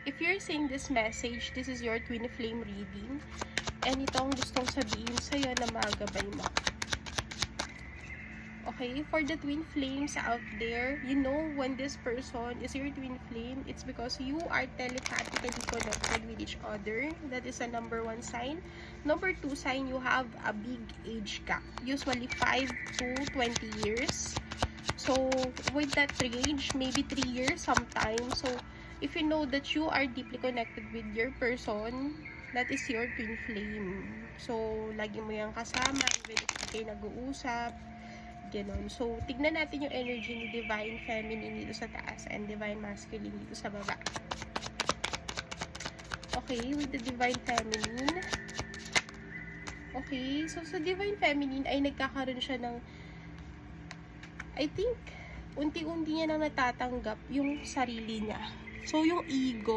if you're seeing this message, this is your twin flame reading. And ito ang gustong sabihin sa'yo na magabay mo. Okay, for the twin flames out there, you know when this person is your twin flame, it's because you are telepathically connected with each other. That is a number 1 sign. Number 2 sign, you have a big age gap. Usually 5 to 20 years. So, with that range, maybe 3 years sometimes. So, if you know that you are deeply connected with your person, that is your twin flame. So, lagi mo yung kasama, even if hindi kayo nag-uusap, ganon. So, tignan natin yung energy ni Divine Feminine dito sa taas and Divine Masculine dito sa baba. Okay, with the Divine Feminine. Okay, so sa Divine Feminine ay nagkakaroon siya ng, I think, unti-unti niya nang natatanggap yung sarili niya. So, yung ego,